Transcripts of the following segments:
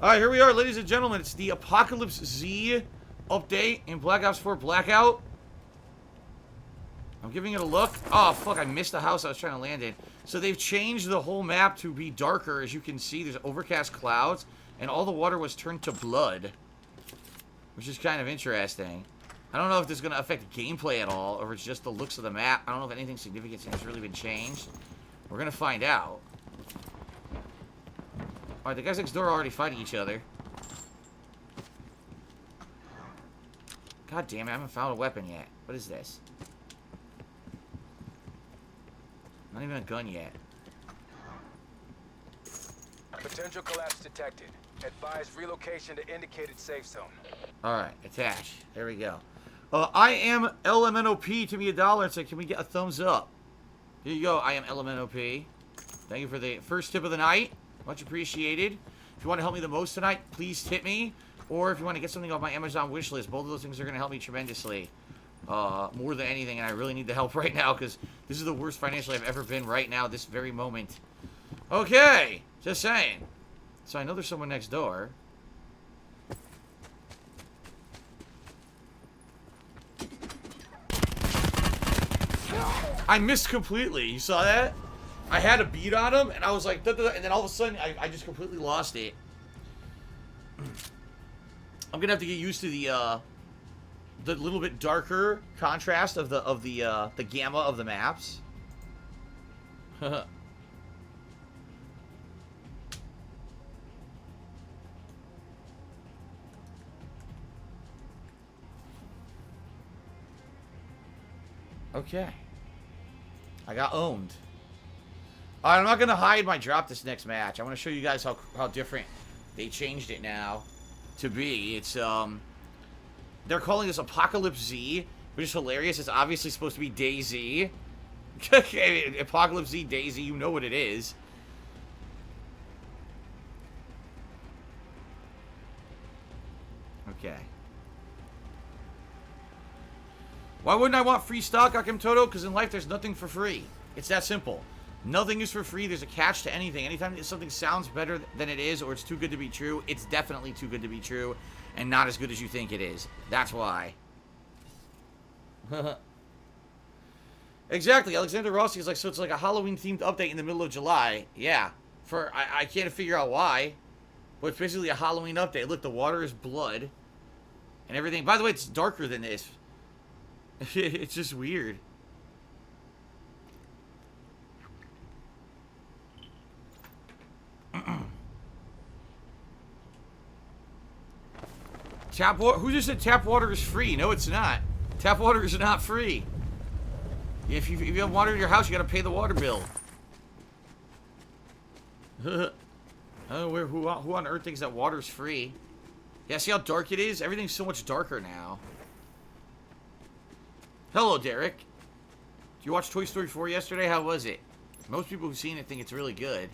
Alright, here we are, ladies and gentlemen. It's the Apocalypse Z update in Black Ops 4 Blackout. I'm giving it a look. Oh, fuck, I missed the house I was trying to land in. So they've changed the whole map to be darker. As you can see, there's overcast clouds, and all the water was turned to blood, which is kind of interesting. I don't know if this is going to affect gameplay at all, or if it's just the looks of the map. I don't know if anything significant has really been changed. We're going to find out. Alright, the guys next door are already fighting each other. God damn it, I haven't found a weapon yet. What is this? Not even a gun yet. Potential collapse detected. Advise relocation to indicated safe zone. Alright, attach. There we go. I am LMNOP to me $1 and say, can we get a thumbs up? Here you go, I am LMNOP. Thank you for the first tip of the night. Much appreciated. If you want to help me the most tonight, please tip me. Or if you want to get something off my Amazon wish list, both of those things are going to help me tremendously. More than anything, and I really need the help right now because this is the worst financially I've ever been right now, this very moment. Okay, just saying. So I know there's someone next door. I missed completely. You saw that? I had a beat on him, and I was like, and then all of a sudden, I just completely lost it. I'm gonna have to get used to the little bit darker contrast of the gamma of the maps. Okay. I got owned. Alright, I'm not going to hide my drop this next match. I want to show you guys how different they changed it now to be. It's, they're calling this Apocalypse Z, which is hilarious. It's obviously supposed to be DayZ. Apocalypse Z, DayZ, you know what it is. Okay. Why wouldn't I want free stock, Akim Toto? Because in life, there's nothing for free. It's that simple. Nothing is for free. There's a catch to anything. Anytime something sounds better than it is, or it's too good to be true, it's definitely too good to be true, and not as good as you think it is. That's why. Exactly. Alexander Rossi is like, so it's like a Halloween-themed update in the middle of July. Yeah. I can't figure out why, but it's basically a Halloween update. Look, the water is blood, and everything. By the way, it's darker than this. It's just weird. Tap water? Who just said tap water is free? No, it's not. Tap water is not free. If you have water in your house, you gotta pay the water bill. I don't know who on earth thinks that water's free. Yeah, see how dark it is? Everything's so much darker now. Hello, Derek. Did you watch Toy Story 4 yesterday? How was it? Most people who've seen it think it's really good.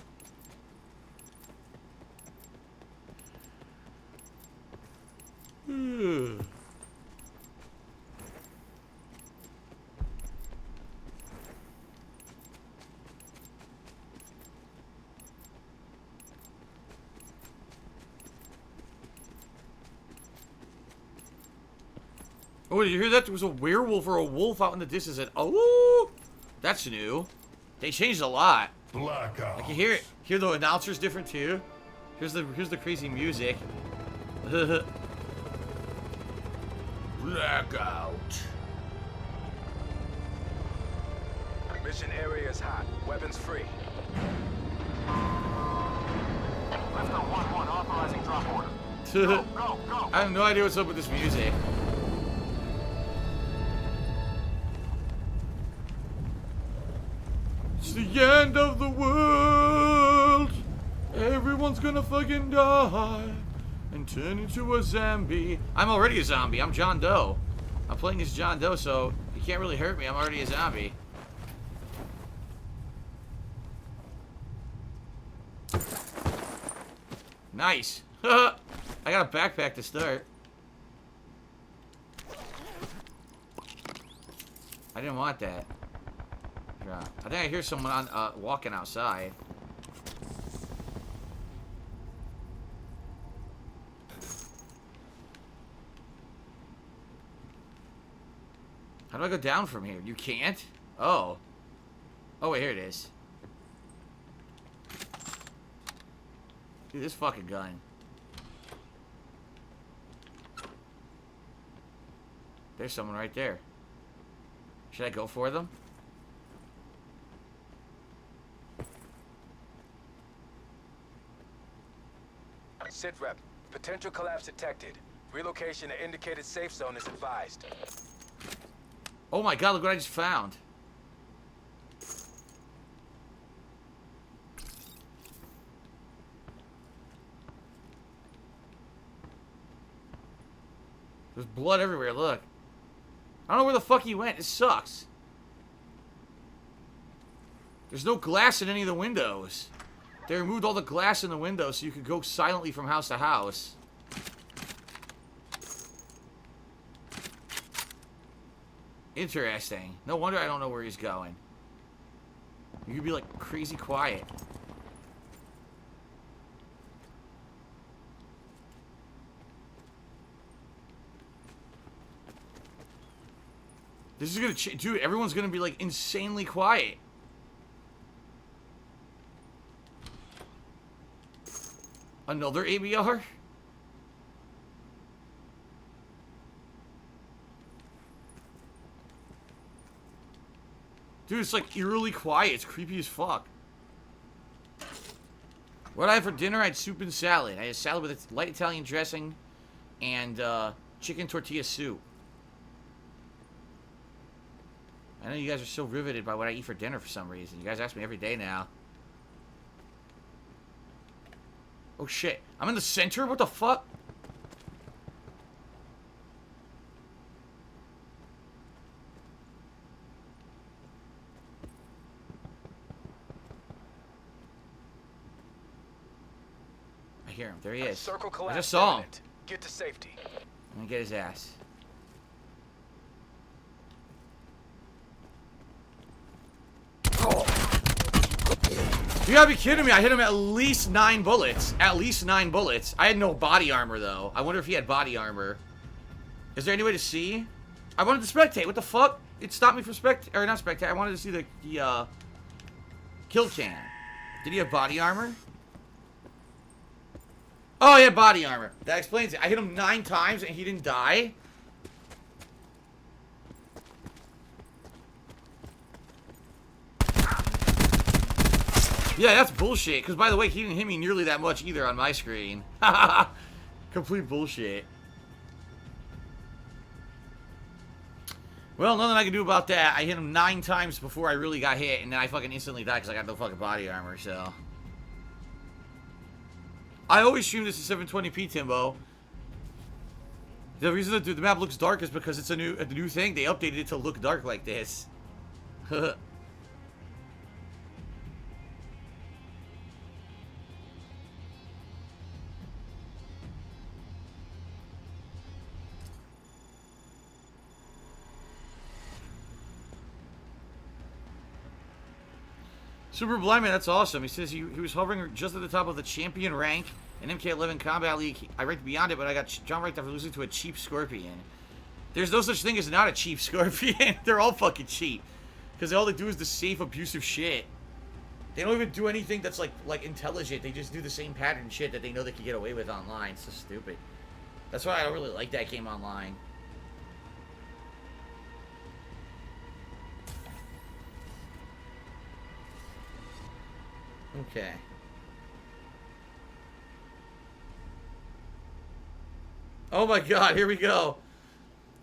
Oh, did you hear that? There was a werewolf or a wolf out in the distance. And oh, that's new. They changed a lot. Blackout. I can hear it. Hear the announcer's different too. Here's the crazy music. Blackout. Mission area is hot. Weapons free. Lifter 1-1 authorizing drop order. Go, go, go. I have no idea what's up with this music. It's the end of the world. Everyone's gonna fucking die and turn into a zombie. I'm already a zombie. I'm John Doe. I'm playing as John Doe, so you can't really hurt me. I'm already a zombie. Nice. I got a backpack to start. I didn't want that. I think I hear someone on walking outside. How do I go down from here? You can't? Oh. Oh, wait, here it is. Dude, this fucking gun. There's someone right there. Should I go for them? Sit rep. Potential collapse detected. Relocation to indicated safe zone is advised. Oh my god, look what I just found. There's blood everywhere, look. I don't know where the fuck he went. It sucks. There's no glass in any of the windows. They removed all the glass in the windows so you could go silently from house to house. Interesting. No wonder I don't know where he's going. You could be like crazy quiet. This is gonna dude, everyone's gonna be like insanely quiet. Another ABR? Dude, it's like eerily quiet. It's creepy as fuck. What I had for dinner, I had soup and salad. I had a salad with light Italian dressing and chicken tortilla soup. I know you guys are so riveted by what I eat for dinner for some reason. You guys ask me every day now. Oh shit. I'm in the center? What the fuck? I hear him. There he is. Circle I collapse just saw him. imminent. Get to safety. I'm gonna get his ass. You gotta be kidding me. I hit him at least 9 bullets. At least 9 bullets. I had no body armor, though. I wonder if he had body armor. Is there any way to see? I wanted to spectate. What the fuck? It stopped me from spectate. Or not spectate. I wanted to see the kill cam. Did he have body armor? Oh, he had body armor. That explains it. I hit him 9 times and he didn't die. Yeah, that's bullshit. Because, by the way, he didn't hit me nearly that much either on my screen. Complete bullshit. Well, nothing I can do about that. I hit him 9 times before I really got hit, and then I fucking instantly died because I got no fucking body armor, so. I always stream this at 720p, Timbo. The reason that the map looks dark is because it's a new thing. They updated it to look dark like this. Super Blind Man, that's awesome. He says he was hovering just at the top of the champion rank in MK11 Combat League. I ranked beyond it, but I got John ranked after losing to a cheap Scorpion. There's no such thing as not a cheap Scorpion. They're all fucking cheap. Because all they do is the safe, abusive shit. They don't even do anything that's like intelligent. They just do the same pattern shit that they know they can get away with online. It's so stupid. That's why I don't really like that game online. Okay. Oh my god, here we go.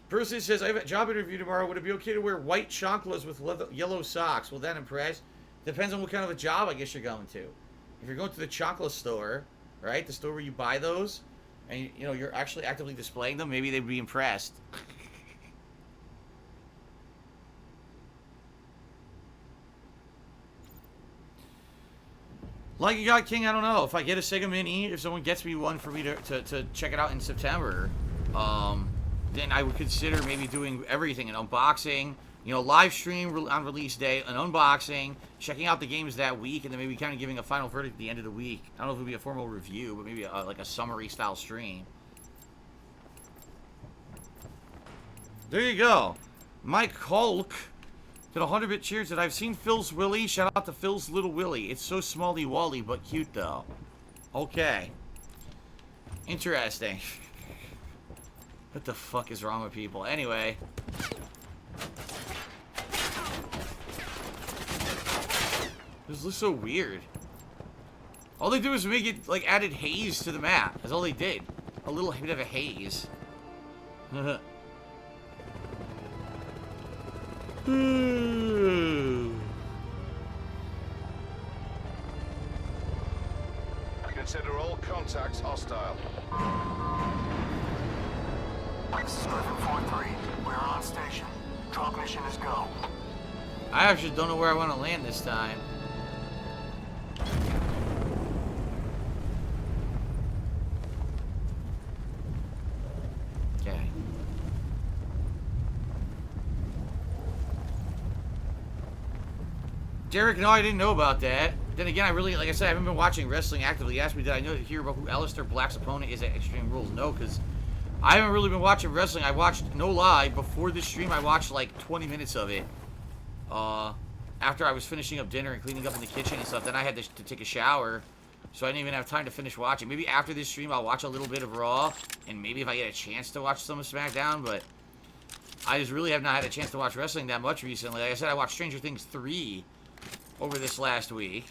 Bruce says, I have a job interview tomorrow. Would it be okay to wear white chanclas with yellow socks? Will that impress? Depends on what kind of a job I guess you're going to. If you're going to the chancla store, right? The store where you buy those, and you know, you're actually actively displaying them, maybe they'd be impressed. Like you got King, I don't know. If I get a Sega Mini, if someone gets me one for me to check it out in September, then I would consider maybe doing everything, an unboxing, you know, live stream on release day, an unboxing, checking out the games that week, and then maybe kind of giving a final verdict at the end of the week. I don't know if it would be a formal review, but maybe like a summary style stream. There you go. Mike Hulk did 100-bit cheers that I've seen Phil's Willy. Shout out to Phil's Little Willy. It's so smally wally, but cute though. Okay. Interesting. What the fuck is wrong with people? Anyway. This looks so weird. All they do is make it, like, added haze to the map. That's all they did. A little bit of a haze. Consider all contacts hostile. This is Griffin 4-3. We're on station. Drop mission is go. I actually don't know where I want to land this time. Okay. Derek, no, I didn't know about that. Then again, I really, like I said, I haven't been watching wrestling actively. You asked me, did I know to hear about who Aleister Black's opponent is at Extreme Rules? No, because I haven't really been watching wrestling. I watched, no lie, before this stream, I watched like 20 minutes of it. After I was finishing up dinner and cleaning up in the kitchen and stuff, then I had to take a shower. So I didn't even have time to finish watching. Maybe after this stream, I'll watch a little bit of Raw. And maybe if I get a chance to watch some of SmackDown, but I just really have not had a chance to watch wrestling that much recently. Like I said, I watched Stranger Things 3 over this last week.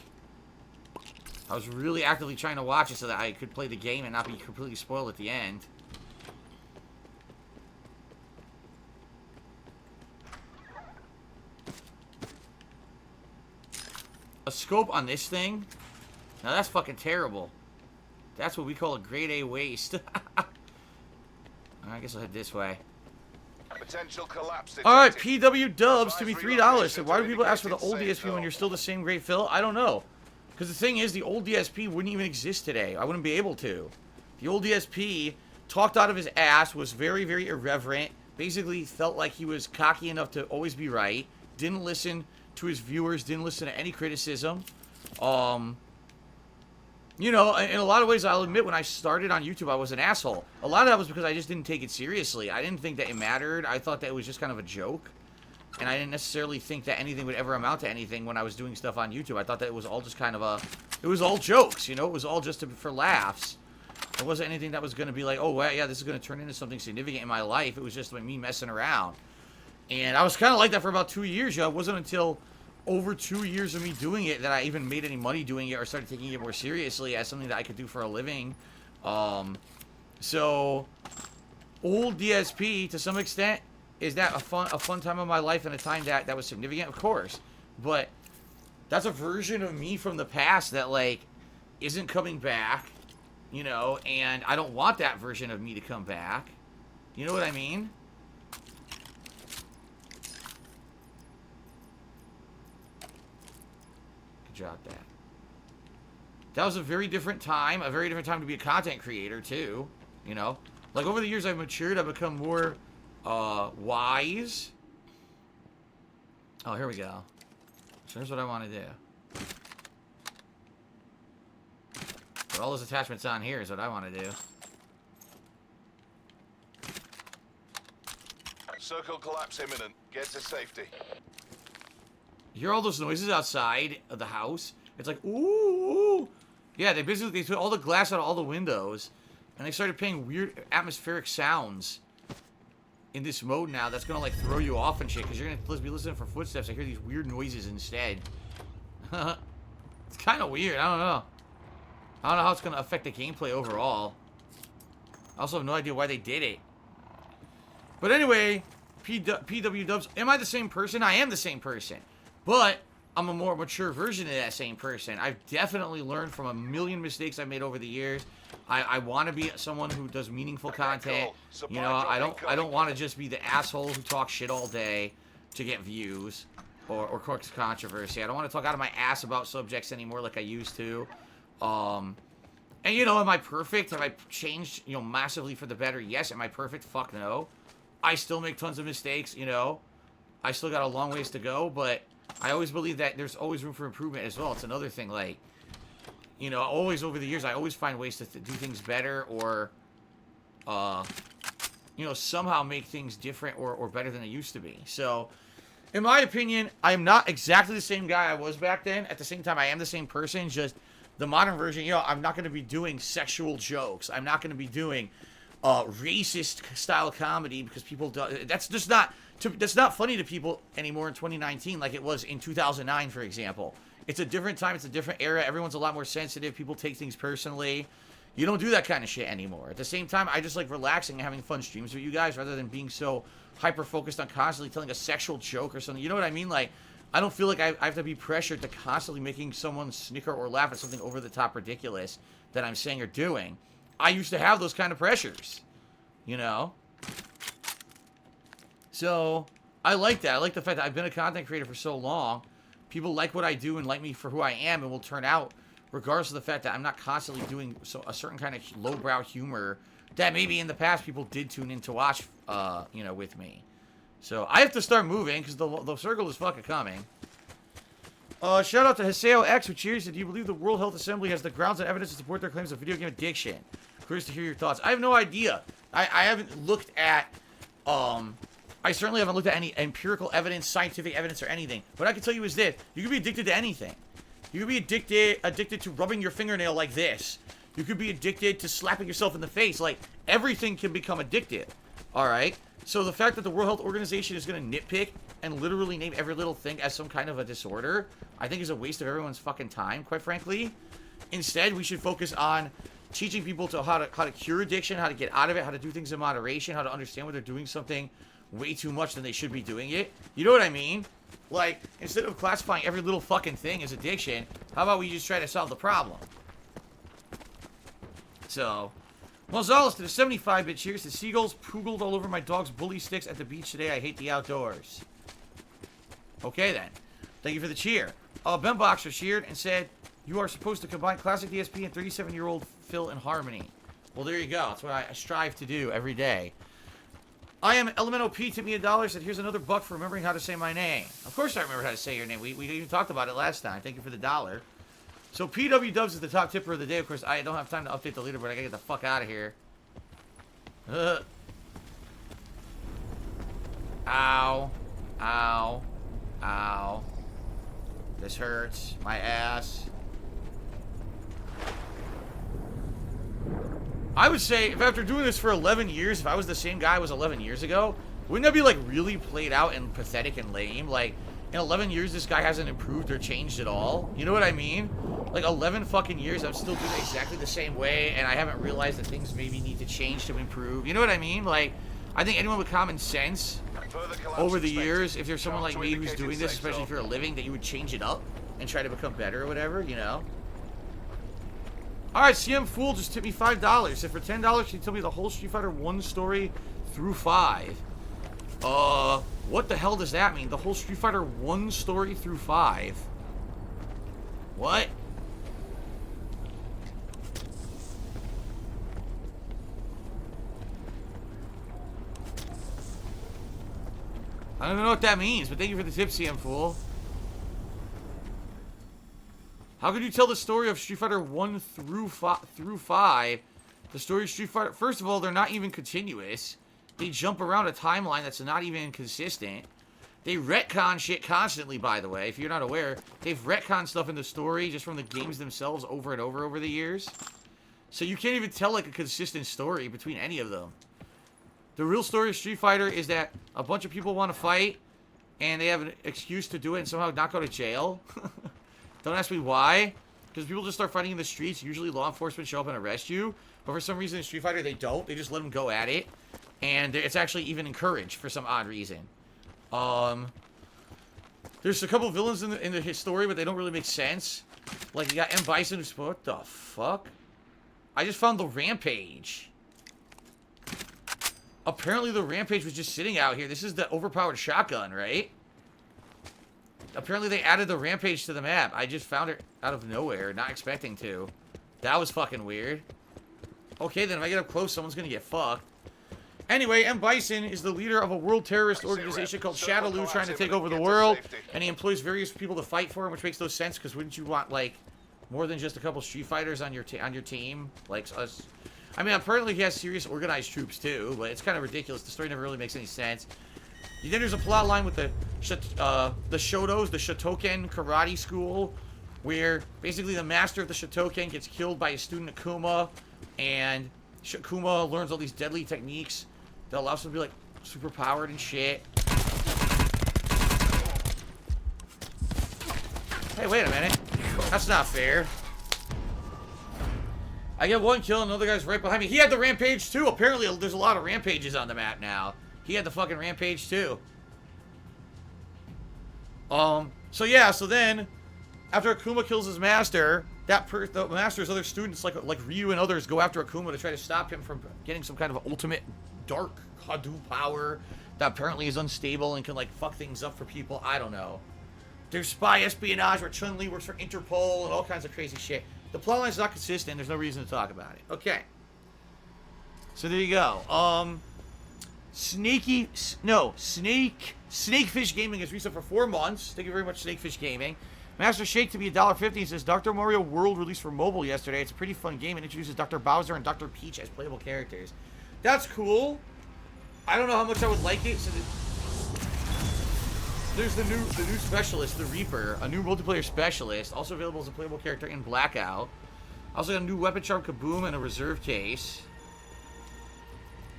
I was really actively trying to watch it so that I could play the game and not be completely spoiled at the end. A scope on this thing? Now that's fucking terrible. That's what we call a grade A waste. I guess I'll head this way. Potential collapse. Alright, PW Dubs to be $3. So why do people ask for the old DSP when you're still the same grade, Phil? I don't know. Because the thing is, the old DSP wouldn't even exist today. I wouldn't be able to. The old DSP talked out of his ass, was very, very irreverent, basically felt like he was cocky enough to always be right, didn't listen to his viewers, didn't listen to any criticism. You know, in a lot of ways, I'll admit, when I started on YouTube, I was an asshole. A lot of that was because I just didn't take it seriously. I didn't think that it mattered. I thought that it was just kind of a joke. And I didn't necessarily think that anything would ever amount to anything when I was doing stuff on YouTube. I thought that it was all just kind of a... It was all jokes, you know? It was all just for laughs. It wasn't anything that was going to be like, oh, well, yeah, this is going to turn into something significant in my life. It was just like me messing around. And I was kind of like that for about 2 years, you know? It wasn't until over 2 years of me doing it that I even made any money doing it or started taking it more seriously as something that I could do for a living. So, old DSP, to some extent, is that a fun time of my life and a time that was significant? Of course. But that's a version of me from the past that, like, isn't coming back, you know, and I don't want that version of me to come back. You know what I mean? Good job, Dad. That was a very different time to be a content creator, too, you know? Like, over the years, I've matured, I've become more... wise. Oh, here we go. So here's what I want to do. Put all those attachments on here is what I want to do. Circle collapse imminent. Get to safety. You hear all those noises outside of the house? It's like, ooh. Yeah, they put all the glass out of all the windows, and they started playing weird atmospheric sounds in this mode now that's gonna like throw you off and shit because you're gonna be listening for footsteps. I hear these weird noises instead. It's kind of weird. I don't know how it's gonna affect the gameplay overall. I also have no idea why they did it. But anyway, PW Dubs, am I the same person? I am the same person, but I'm a more mature version of that same person. I've definitely learned from a million mistakes I've made over the years. I want to be someone who does meaningful content. You know, I don't want to just be the asshole who talks shit all day to get views or cause controversy. I don't want to talk out of my ass about subjects anymore like I used to. And you know, am I perfect? Have I changed, you know, massively for the better? Yes. Am I perfect? Fuck no. I still make tons of mistakes, you know. I still got a long ways to go, but I always believe that there's always room for improvement as well. It's another thing, like, you know, always over the years, I always find ways to do things better or, you know, somehow make things different or better than they used to be. So, in my opinion, I'm not exactly the same guy I was back then. At the same time, I am the same person, just the modern version. You know, I'm not going to be doing sexual jokes. I'm not going to be doing racist style comedy because people do, that's just not that's not funny to people anymore in 2019 like it was in 2009, for example. It's a different time. It's a different era. Everyone's a lot more sensitive. People take things personally. You don't do that kind of shit anymore. At the same time, I just like relaxing and having fun streams with you guys rather than being so hyper-focused on constantly telling a sexual joke or something. You know what I mean? Like, I don't feel like I have to be pressured to constantly making someone snicker or laugh at something over-the-top ridiculous that I'm saying or doing. I used to have those kind of pressures, you know? So, I like that. I like the fact that I've been a content creator for so long. People like what I do and like me for who I am and will turn out regardless of the fact that I'm not constantly doing a certain kind of lowbrow humor that maybe in the past people did tune in to watch, you know, with me. So, I have to start moving because the circle is fucking coming. Shout out to Haseo X, who cheers. Do you believe the World Health Assembly has the grounds and evidence to support their claims of video game addiction? Curious to hear your thoughts. I have no idea. I haven't looked at, I certainly haven't looked at any empirical evidence, scientific evidence, or anything. What I can tell you is this. You can be addicted to anything. You could be addicted to rubbing your fingernail like this. You could be addicted to slapping yourself in the face. Like, everything can become addictive. Alright? So the fact that the World Health Organization is going to nitpick and literally name every little thing as some kind of a disorder, I think is a waste of everyone's fucking time, quite frankly. Instead, we should focus on teaching people to how to cure addiction, how to get out of it, how to do things in moderation, how to understand when they're doing something way too much than they should be doing it. You know what I mean? Like, instead of classifying every little fucking thing as addiction, how about we just try to solve the problem? So, Mozales to the 75-bit cheers. The seagulls poogled all over my dog's bully sticks at the beach today. I hate the outdoors. Okay, then. Thank you for the cheer. Ben Boxer cheered and said, you are supposed to combine classic DSP and 37-year-old Phil in harmony. Well, there you go. That's what I strive to do every day. I am Elemental P, tip me $1, said, here's another buck for remembering how to say my name. Of course I remember how to say your name. We even talked about it last time. Thank you for the $1. So PW Dubs is the top tipper of the day. Of course, I don't have time to update the leaderboard. I gotta get the fuck out of here. Ow. Ow. Ow. This hurts. My ass. I would say, if after doing this for 11 years, if I was the same guy I was 11 years ago, wouldn't that be, like, really played out and pathetic and lame? Like, in 11 years, this guy hasn't improved or changed at all. You know what I mean? Like, 11 fucking years, I'm still doing exactly the same way, and I haven't realized that things maybe need to change to improve. You know what I mean? Like, I think anyone with common sense over the years, if there's someone like me who's doing this, especially for a living, that you would change it up and try to become better or whatever, you know? Alright, CM Fool just tipped me $5. Said for $10, can you tell me the whole Street Fighter 1 story through 5? What the hell does that mean? The whole Street Fighter 1 story through 5? What? I don't even know what that means, but thank you for the tip, CM Fool. How could you tell the story of Street Fighter 1 through 5? The story of Street Fighter... First of all, they're not even continuous. They jump around a timeline that's not even consistent. They retcon shit constantly, by the way, if you're not aware. They've retconned stuff in the story just from the games themselves over and over the years. So you can't even tell, like, a consistent story between any of them. The real story of Street Fighter is that a bunch of people want to fight, and they have an excuse to do it and somehow not go to jail. Don't ask me why. Because people just start fighting in the streets. Usually law enforcement show up and arrest you. But for some reason in Street Fighter, they don't. They just let them go at it. And it's actually even encouraged for some odd reason. There's a couple villains in the story, but they don't really make sense. Like, you got M. Bison who's... What the fuck? I just found the Rampage. Apparently the Rampage was just sitting out here. This is the overpowered shotgun, right? Apparently they added the Rampage to the map. I just found it out of nowhere, not expecting to. That was fucking weird. Okay, then if I get up close, someone's gonna get fucked. Anyway, M. Bison is the leader of a world terrorist organization called Shadaloo trying to take over the world. And he employs various people to fight for him, which makes no sense, because wouldn't you want, like, more than just a couple Street Fighters on your team? Like, us... I mean, apparently he has serious organized troops too, but it's kind of ridiculous. The story never really makes any sense. Then there's a plot line with the Shotos, the Shotoken Karate School, where basically the master of the Shotoken gets killed by his student Akuma, and Akuma learns all these deadly techniques that allows him to be like super powered and shit. Hey, wait a minute. That's not fair. I get one kill and another guy's right behind me. He had the rampage too. Apparently there's a lot of rampages on the map now. He had the fucking rampage too. So yeah, so then after Akuma kills his master, the master's other students like Ryu and others go after Akuma to try to stop him from getting some kind of ultimate dark Hadou power that apparently is unstable and can like fuck things up for people. I don't know. There's spy espionage where Chun-Li works for Interpol and all kinds of crazy shit. The plotline's not consistent. There's no reason to talk about it. Okay. So there you go. Snakefish Gaming has reset for 4 months. Thank you very much, Snakefish Gaming. Master Shake to be $1.50 says Dr. Mario World released for mobile yesterday. It's a pretty fun game and introduces Dr. Bowser and Dr. Peach as playable characters. That's cool. I don't know how much I would like it. So there's the new specialist, the Reaper, a new multiplayer specialist, also available as a playable character in Blackout. Also got a new weapon charm Kaboom and a reserve case.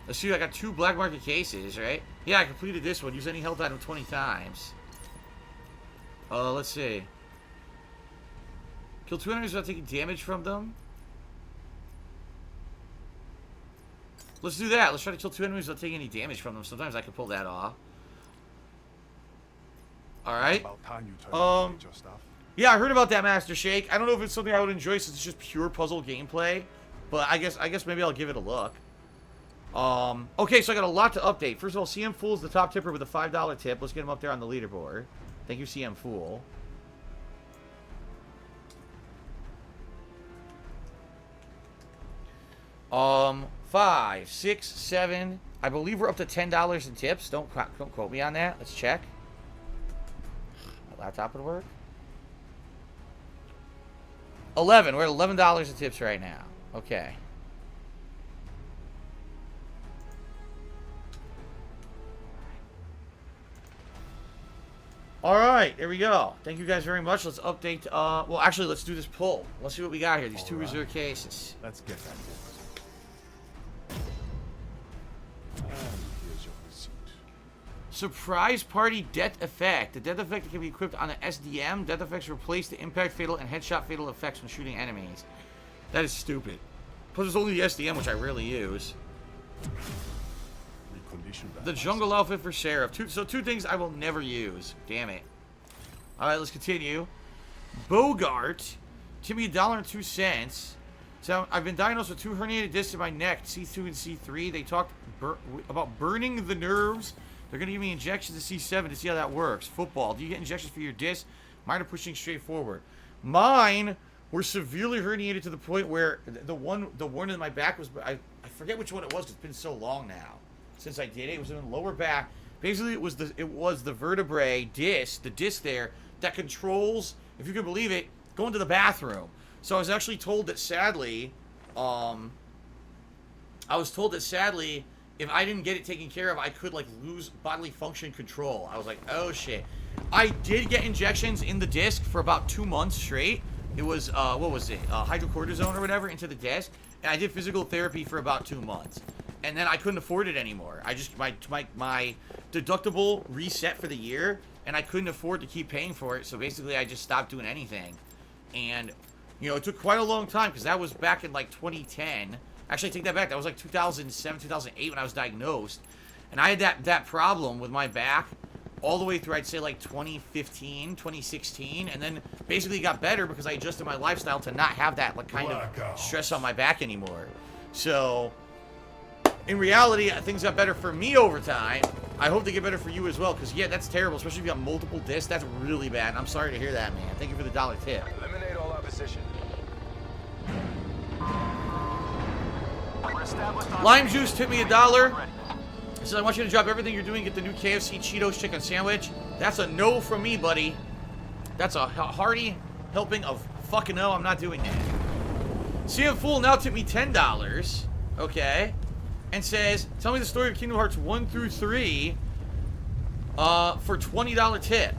Let's see, I got 2 black market cases, right? Yeah, I completed this one. Use any health item 20 times. Let's see. Kill 2 enemies without taking damage from them. Let's do that. Let's try to kill 2 enemies without taking any damage from them. Sometimes I can pull that off. Alright. Yeah, I heard about that, Master Shake. I don't know if it's something I would enjoy since it's just pure puzzle gameplay. But I guess maybe I'll give it a look. Okay, so I got a lot to update. First of all, CM Fool is the top tipper with a $5 tip. Let's get him up there on the leaderboard. Thank you, CM Fool. $5, $6, $7. I believe we're up to $10 in tips. Don't quote me on that. Let's check. My laptop would work. 11. We're at $11 in tips right now. Okay. Alright, there we go. Thank you guys very much. Let's update, well, actually, let's do this pull. Let's see what we got here. These 2 reserve cases. Let's get that. Here's your receipt. Surprise Party Death Effect. The death effect can be equipped on the SDM. Death effects replace the impact fatal and headshot fatal effects when shooting enemies. That is stupid. Plus, there's only the SDM, which I rarely use. The jungle outfit for Sheriff. So 2 things I will never use. Damn it. Alright, let's continue. Bogart. Timmy $1.02. So I've been diagnosed with 2 herniated discs in my neck, C2 and C3. They talked about burning the nerves. They're going to give me injections to C7 to see how that works. Football. Do you get injections for your discs? Mine are pushing straight forward. Mine were severely herniated to the point where the one in my back was... I forget which one it was. It's been so long now since I did it. It was in the lower back. Basically, it was the vertebrae disc, the disc there, that controls, if you can believe it, going to the bathroom. So I was actually told that sadly, if I didn't get it taken care of, I could like lose bodily function control. I was like, oh shit. I did get injections in the disc for about 2 months straight. It was, what was it? Hydrocortisone or whatever into the disc. And I did physical therapy for about 2 months. And then I couldn't afford it anymore. I just, my deductible reset for the year, and I couldn't afford to keep paying for it. So basically I just stopped doing anything. And, you know, it took quite a long time because that was back in like 2010. Actually, I take that back. That was like 2007, 2008 when I was diagnosed. And I had that problem with my back all the way through, I'd say, like 2015, 2016. And then basically it got better because I adjusted my lifestyle to not have that like kind of stress on my back anymore. So, in reality, things got better for me over time. I hope they get better for you as well. Because, yeah, that's terrible. Especially if you got multiple discs. That's really bad. And I'm sorry to hear that, man. Thank you for the $1 tip. Eliminate all opposition. Lime Juice tipped me $1. He says, I want you to drop everything you're doing, get the new KFC Cheetos chicken sandwich. That's a no from me, buddy. That's a hearty helping of fucking no. I'm not doing that. CM Fool now tipped me $10. okay, and says, tell me the story of Kingdom Hearts 1 through 3 for $20 tip.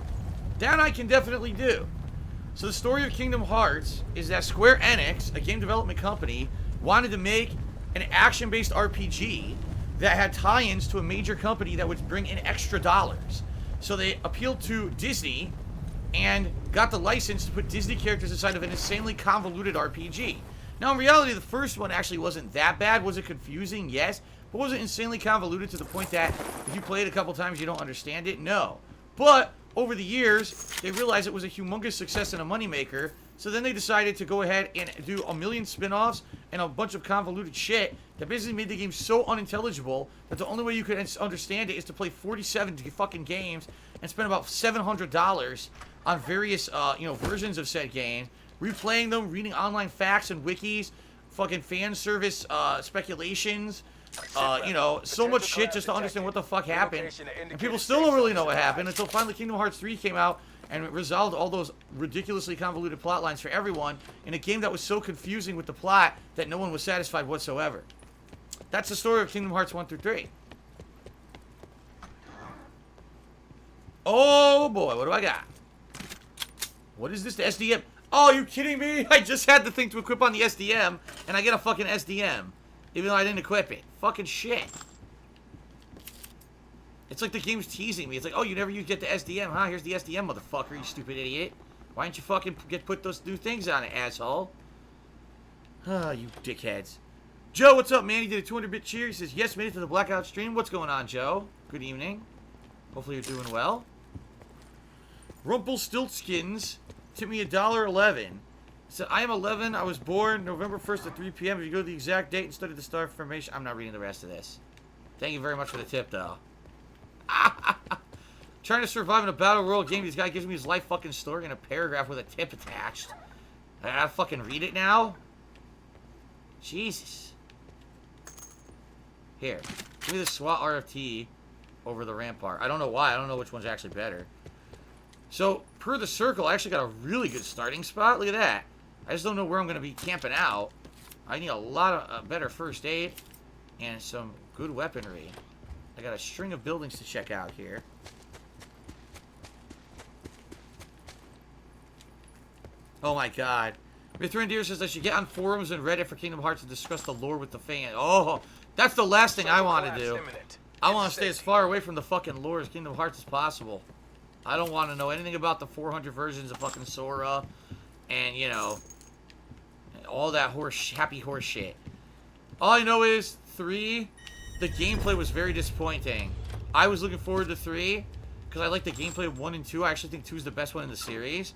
That I can definitely do. So the story of Kingdom Hearts is that Square Enix, a game development company, wanted to make an action-based RPG that had tie-ins to a major company that would bring in extra dollars. So they appealed to Disney and got the license to put Disney characters inside of an insanely convoluted RPG. Now, in reality, the first one actually wasn't that bad. Was it confusing? Yes. But was it insanely convoluted to the point that if you play it a couple times, you don't understand it? No. But over the years, they realized it was a humongous success and a moneymaker. So then they decided to go ahead and do a million spin-offs and a bunch of convoluted shit that basically made the game so unintelligible that the only way you could understand it is to play 47 fucking games and spend about $700 on various, versions of said games, replaying them, reading online facts and wikis, fucking fan service speculations, so much shit just to understand what the fuck happened. And people still don't really know what happened until finally Kingdom Hearts 3 came out and it resolved all those ridiculously convoluted plot lines for everyone in a game that was so confusing with the plot that no one was satisfied whatsoever. That's the story of Kingdom Hearts 1 through 3. Oh boy, what do I got? What is this, the SDM? Oh, are you kidding me? I just had the thing to equip on the SDM, and I get a fucking SDM, even though I didn't equip it. Fucking shit. It's like the game's teasing me. It's like, oh, you never get the SDM, huh? Here's the SDM, motherfucker, you stupid idiot. Why didn't you fucking put those new things on it, asshole? Ah, you dickheads. Joe, what's up, man? He did a 200-bit cheer. He says, yes, made it to the Blackout stream. What's going on, Joe? Good evening. Hopefully you're doing well. Rumpelstiltskins tipped me $1.11. He said, I am 11. I was born November 1st at 3 p.m. If you go to the exact date and study the star formation, I'm not reading the rest of this. Thank you very much for the tip, though. Trying to survive in a battle royale game. This guy gives me his life fucking story in a paragraph with a tip attached. I gotta fucking read it now? Jesus. Here. Give me the SWAT RFT over the Rampart. I don't know why. I don't know which one's actually better. So, per the circle, I actually got a really good starting spot. Look at that. I just don't know where I'm going to be camping out. I need a lot of better first aid and some good weaponry. I got a string of buildings to check out here. Oh my god. Mithrin Deer says I should get on forums and Reddit for Kingdom Hearts to discuss the lore with the fans. Oh, that's the last thing I want to do. I want to stay as far away from the fucking lore as Kingdom Hearts as possible. I don't want to know anything about the 400 versions of fucking Sora and, all that happy horse shit. All I know is 3, the gameplay was very disappointing. I was looking forward to 3 because I like the gameplay of 1 and 2. I actually think 2 is the best one in the series.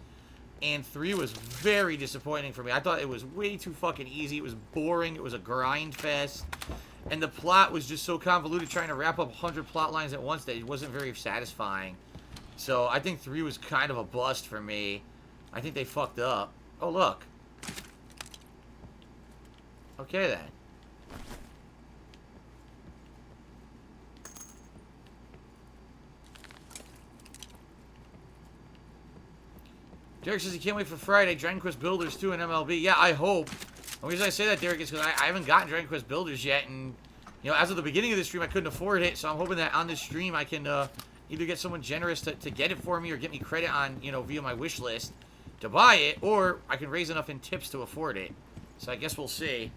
And 3 was very disappointing for me. I thought it was way too fucking easy. It was boring. It was a grind fest. And the plot was just so convoluted, trying to wrap up 100 plot lines at once, that it wasn't very satisfying. So I think 3 was kind of a bust for me. I think they fucked up. Oh, look. Okay, then. Derek says he can't wait for Friday. Dragon Quest Builders 2 and MLB. Yeah, I hope. The reason I say that, Derek, is because I haven't gotten Dragon Quest Builders yet. And, as of the beginning of the stream, I couldn't afford it. So I'm hoping that on this stream, I can either get someone generous to get it for me or get me credit on, via my wish list to buy it. Or I can raise enough in tips to afford it. So I guess we'll see.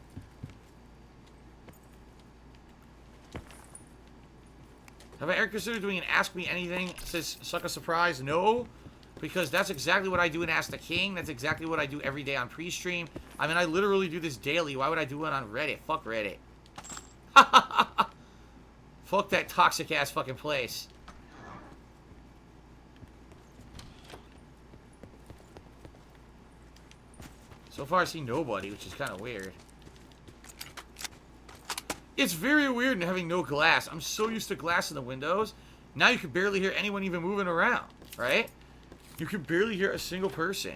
Have I ever considered doing an Ask Me Anything? It says, suck a surprise. No. Because that's exactly what I do in Ask the King. That's exactly what I do every day on pre-stream. I mean, I literally do this daily. Why would I do it on Reddit? Fuck Reddit. Fuck that toxic-ass fucking place. So far, I see nobody, which is kind of weird. It's very weird having no glass. I'm so used to glass in the windows. Now you can barely hear anyone even moving around, right? You can barely hear a single person.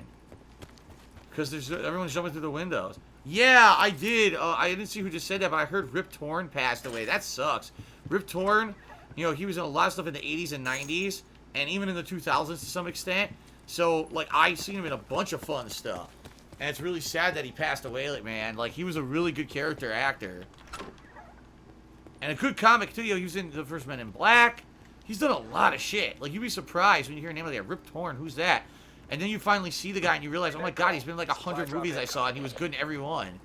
Because everyone's jumping through the windows. Yeah, I did. I didn't see who just said that, but I heard Rip Torn passed away. That sucks. Rip Torn, he was in a lot of stuff in the 80s and 90s. And even in the 2000s to some extent. So, I seen him in a bunch of fun stuff. And it's really sad that he passed away, man. He was a really good character actor. And a good comic, too. You know, he was in the first Men in Black. He's done a lot of shit. Like, you'd be surprised when you hear a name like that. Rip Torn, who's that? And then you finally see the guy and you realize, oh my god, he's been in like 100 movies I saw and he was good in every one.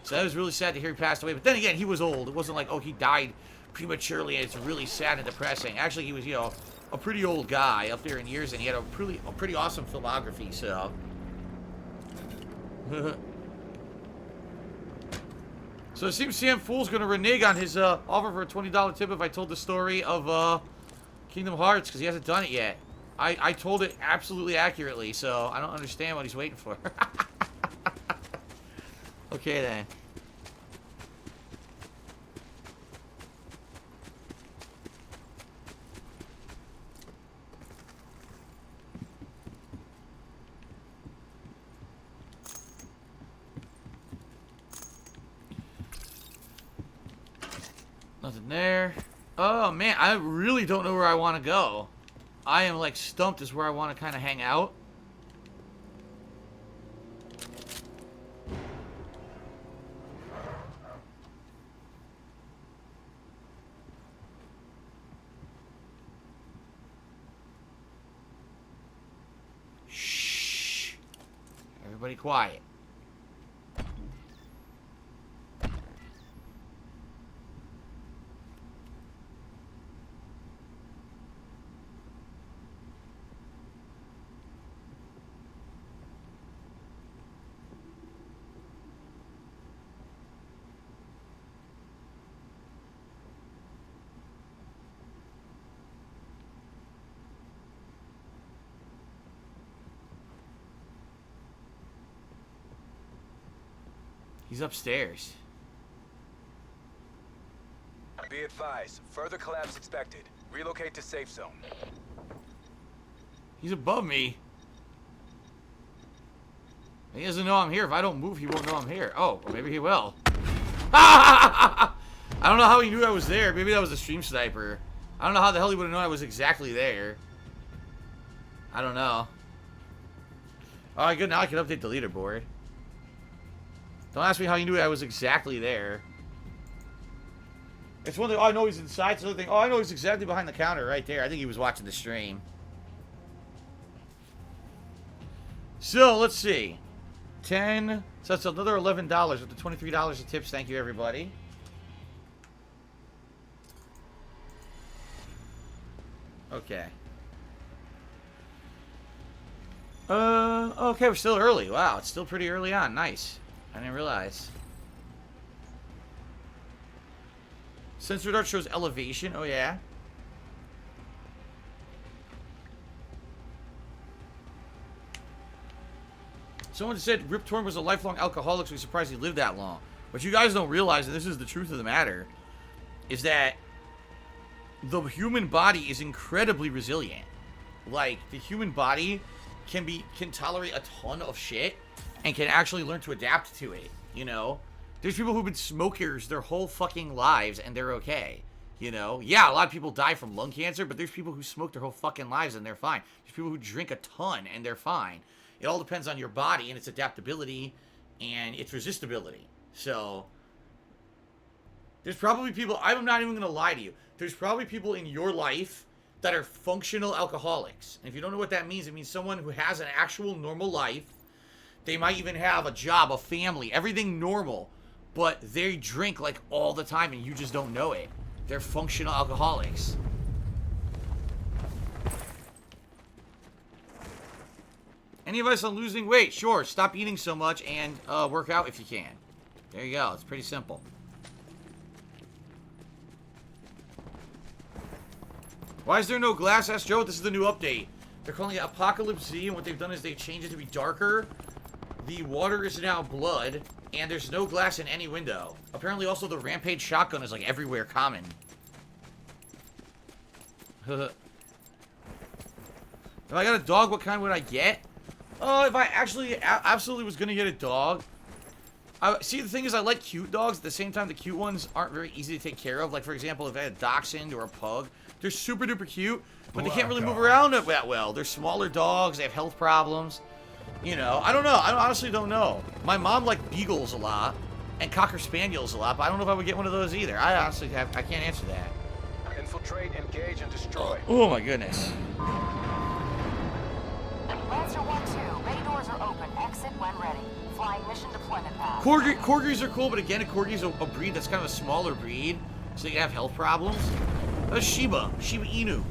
So that was really sad to hear he passed away. But then again, he was old. It wasn't like, oh, he died prematurely and it's really sad and depressing. Actually, he was, you know, a pretty old guy up there in years and he had a pretty awesome filmography, so. So it seems Sam Fool's going to renege on his offer for a $20 tip if I told the story of Kingdom Hearts, because he hasn't done it yet. I told it absolutely accurately, so I don't understand what he's waiting for. Okay, then. Nothing there. Oh, man, I really don't know where I want to go. I am, like, stumped as where I want to kind of hang out. Shh. Everybody quiet. He's upstairs. Be advised, further collapse expected. Relocate to safe zone. He's above me. He doesn't know I'm here. If I don't move, he won't know I'm here. Oh, well, maybe he will. I don't know how he knew I was there. Maybe that was a stream sniper. I don't know how the hell he would have known I was exactly there. I don't know. Alright, good. Now I can update the leaderboard. Don't ask me how you knew I was exactly there. It's one thing, oh, I know he's inside. It's another thing, oh, I know he's exactly behind the counter right there. I think he was watching the stream. So, let's see. 10. So that's another $11 with the $23 of tips. Thank you, everybody. Okay. Okay, we're still early. Wow, it's still pretty early on. Nice. I didn't realize. Sensor dart shows elevation. Oh, yeah. Someone said Rip Torn was a lifelong alcoholic, so he's surprised he lived that long. What you guys don't realize, and this is the truth of the matter, is that the human body is incredibly resilient. Like, the human body can tolerate a ton of shit and can actually learn to adapt to it, you know? There's people who've been smokers their whole fucking lives and they're okay, you know? Yeah, a lot of people die from lung cancer, but there's people who smoke their whole fucking lives and they're fine. There's people who drink a ton and they're fine. It all depends on your body and its adaptability and its resistibility. So, there's probably people, I'm not even going to lie to you, there's probably people in your life that are functional alcoholics. And if you don't know what that means, it means someone who has an actual normal life. They might even have a job, a family, everything normal, but they drink like all the time and you just don't know it. They're functional alcoholics. Any advice on losing weight? Sure, stop eating so much and work out if you can. There you go, it's pretty simple. Why is there no glass? Ask Joe. This is the new update. They're calling it Apocalypse Z, and what they've done is they've changed it to be darker. The water is now blood, and there's no glass in any window. Apparently, also, the Rampage shotgun is, like, everywhere common. If I got a dog, what kind would I get? Oh, if I actually absolutely was going to get a dog. See, the thing is, I like cute dogs. At the same time, the cute ones aren't very easy to take care of. Like, for example, if I had a dachshund or a pug, they're super duper cute, but they can't really move around that well. They're smaller dogs. They have health problems. You know, I don't know. I honestly don't know. My mom liked beagles a lot. and Cocker Spaniels a lot, but I don't know if I would get one of those either. I honestly I can't answer that. Infiltrate, engage, and destroy. Oh my goodness. Lancer 1-2, bay doors are open. Exit when ready. Flying mission deployment path. Corgis are cool, but again, a Corgi's a breed that's kind of a smaller breed, so you have health problems. That's Shiba Inu.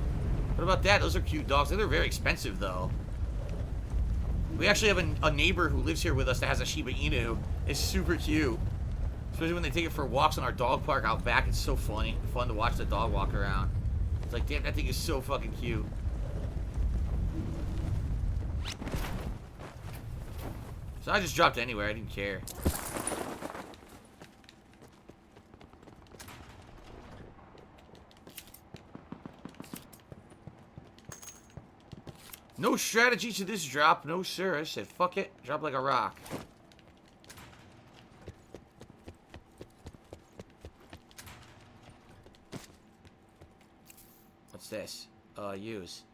What about that? Those are cute dogs. They're very expensive, though. We actually have a neighbor who lives here with us that has a Shiba Inu. It's super cute. Especially when they take it for walks in our dog park out back. It's so fun to watch the dog walk around. It's like, damn, that thing is so fucking cute. So I just dropped anywhere. I didn't care. No strategy to this drop. No, sir. I said, fuck it. Drop like a rock. What's this? Use.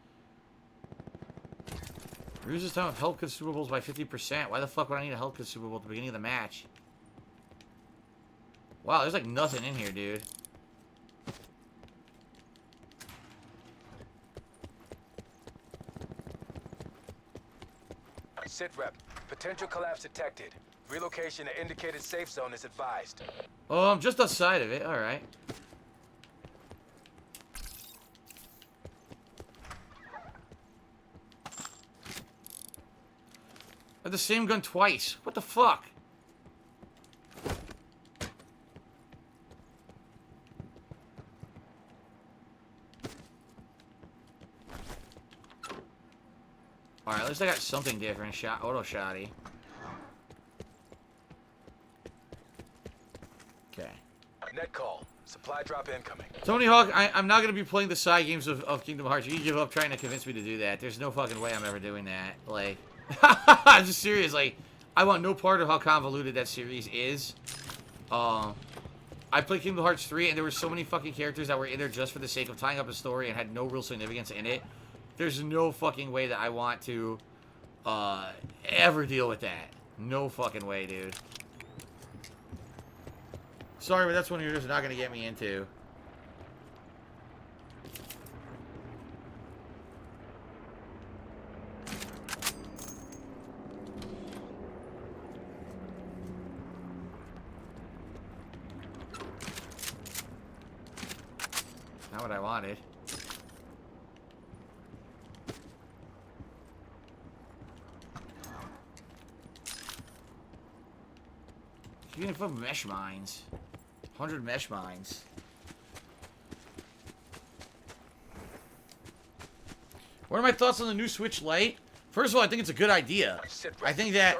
Reduce this time of health consumables by 50%. Why the fuck would I need a health consumable at the beginning of the match? Wow, there's like nothing in here, dude. Sit rep. Potential collapse detected. Relocation to indicated safe zone is advised. Oh, I'm just outside of it. Alright. I have the same gun twice. What the fuck? Alright, at least I got something different. Auto shotty. Okay. Net call. Supply drop incoming. Tony Hawk, I'm not going to be playing the side games of Kingdom Hearts. You can give up trying to convince me to do that. There's no fucking way I'm ever doing that. Like, I'm just serious. Like, I want no part of how convoluted that series is. I played Kingdom Hearts 3, and there were so many fucking characters that were in there just for the sake of tying up a story and had no real significance in it. There's no fucking way that I want to ever deal with that. No fucking way, dude. Sorry, but that's one you're just not going to get me into. Not what I wanted. You can put mesh mines. 100 mesh mines. What are my thoughts on the new Switch Lite? First of all, I think it's a good idea. I think that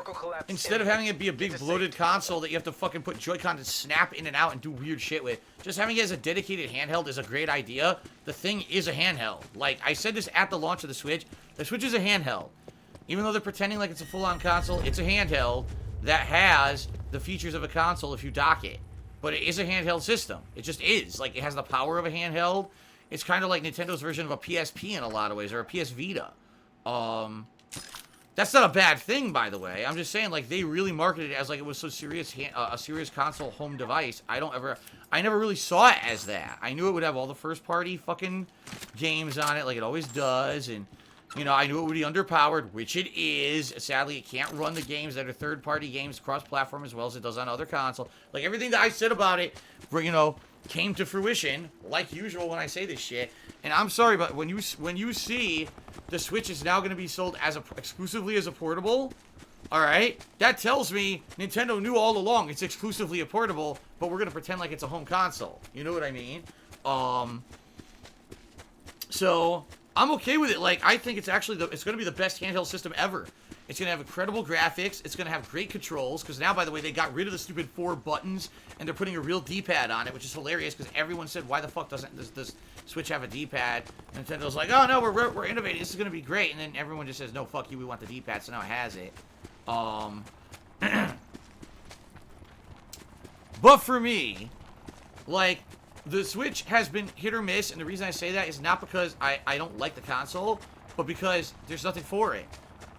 instead of having it be a big bloated console that you have to fucking put Joy-Con to snap in and out and do weird shit with, just having it as a dedicated handheld is a great idea. The thing is a handheld. Like, I said this at the launch of the Switch is a handheld. Even though they're pretending like it's a full-on console, it's a handheld that has the features of a console if you dock it. But it is a handheld system. It just is. Like, it has the power of a handheld. It's kind of like Nintendo's version of a PSP in a lot of ways, or a PS Vita. That's not a bad thing, by the way. I'm just saying, like, they really marketed it as like it was so serious, a serious console home device. I never really saw it as that. I knew it would have all the first-party fucking games on it, like it always does, and you know, I knew it would be underpowered, which it is. Sadly, it can't run the games that are third-party games cross-platform as well as it does on other consoles. Like, everything that I said about it, you know, came to fruition, like usual when I say this shit. And I'm sorry, but when you see the Switch is now going to be sold as exclusively as a portable, all right, that tells me Nintendo knew all along it's exclusively a portable, but we're going to pretend like it's a home console. You know what I mean? So I'm okay with it. Like, I think it's actually it's going to be the best handheld system ever. It's going to have incredible graphics. It's going to have great controls. Because now, by the way, they got rid of the stupid 4 buttons. And they're putting a real D-pad on it, which is hilarious. Because everyone said, why the fuck doesn't this Switch have a D-pad? Nintendo's like, oh, no, we're innovating. This is going to be great. And then everyone just says, no, fuck you. We want the D-pad. So now it has it. But for me, like, the Switch has been hit or miss. And the reason I say that is not because I don't like the console, but because there's nothing for it.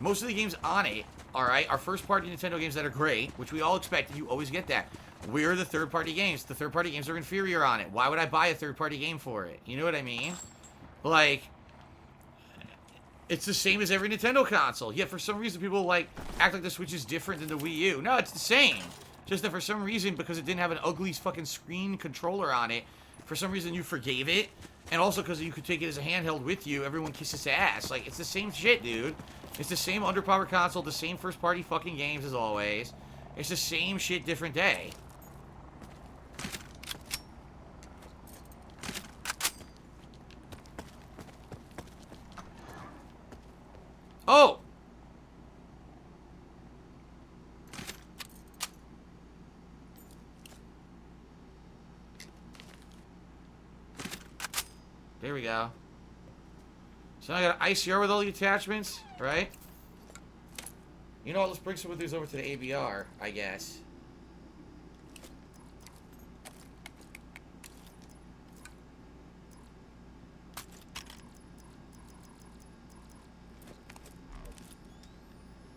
Most of the games on it, alright, are first-party Nintendo games that are great, which we all expect, and you always get that. where are the third-party games? The third-party games are inferior on it. Why would I buy a third-party game for it? You know what I mean? Like, it's the same as every Nintendo console. Yet for some reason people like act like the Switch is different than the Wii U. No, it's the same. Just that for some reason, because it didn't have an ugly fucking screen controller on it, for some reason you forgave it. And also because you could take it as a handheld with you, everyone kisses ass. Like, it's the same shit, dude. It's the same underpowered console, the same first-party fucking games as always. It's the same shit, different day. Oh! There we go. So now I got an ICR with all the attachments, right? You know what, let's bring some of these over to the ABR, I guess.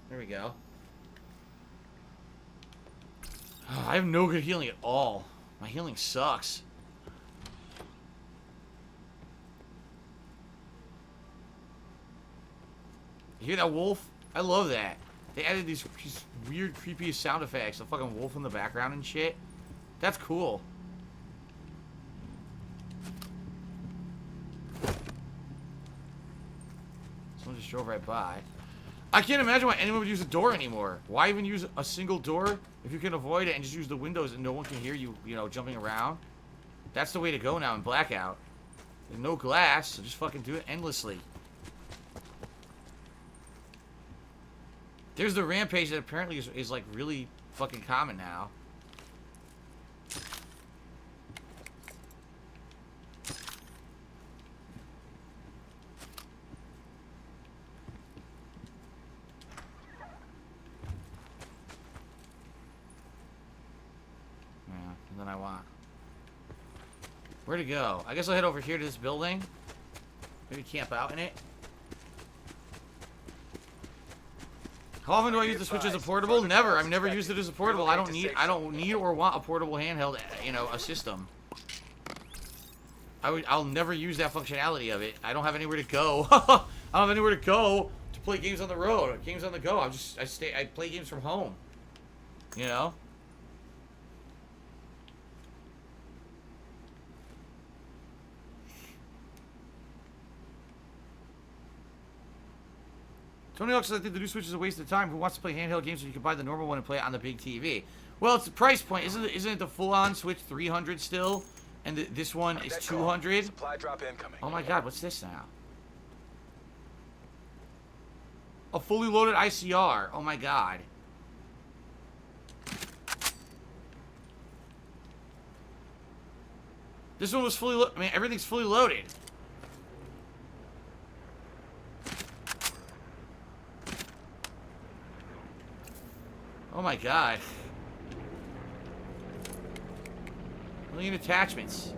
There we go. Oh, I have no good healing at all. My healing sucks. You hear that wolf? I love that. They added these weird, creepy sound effects. The fucking wolf in the background and shit. That's cool. Someone just drove right by. I can't imagine why anyone would use a door anymore. Why even use a single door if you can avoid it and just use the windows and no one can hear you, you know, jumping around? That's the way to go now in Blackout. There's no glass, so just fucking do it endlessly. There's the rampage that apparently is like really fucking common now. Yeah, and then I want. Where to go? I guess I'll head over here to this building. Maybe camp out in it. How often do I use the Switch as a portable? Never. I've never used it as a portable. I don't need or want a portable handheld, you know, a system. I'll never use that functionality of it. I don't have anywhere to go. I don't have anywhere to go to play games on the road. Games on the go. I play games from home. You know? Tony Hawk says I think the new Switch is a waste of time. Who wants to play handheld games when you can buy the normal one and play it on the big TV? Well, it's the price point. Isn't it the full-on Switch 300 still? And this one is 200? Supply drop incoming. Oh my god, what's this now? A fully loaded ICR. Oh my god. This one was fully loaded. I mean, everything's fully loaded. Oh my god. Million attachments.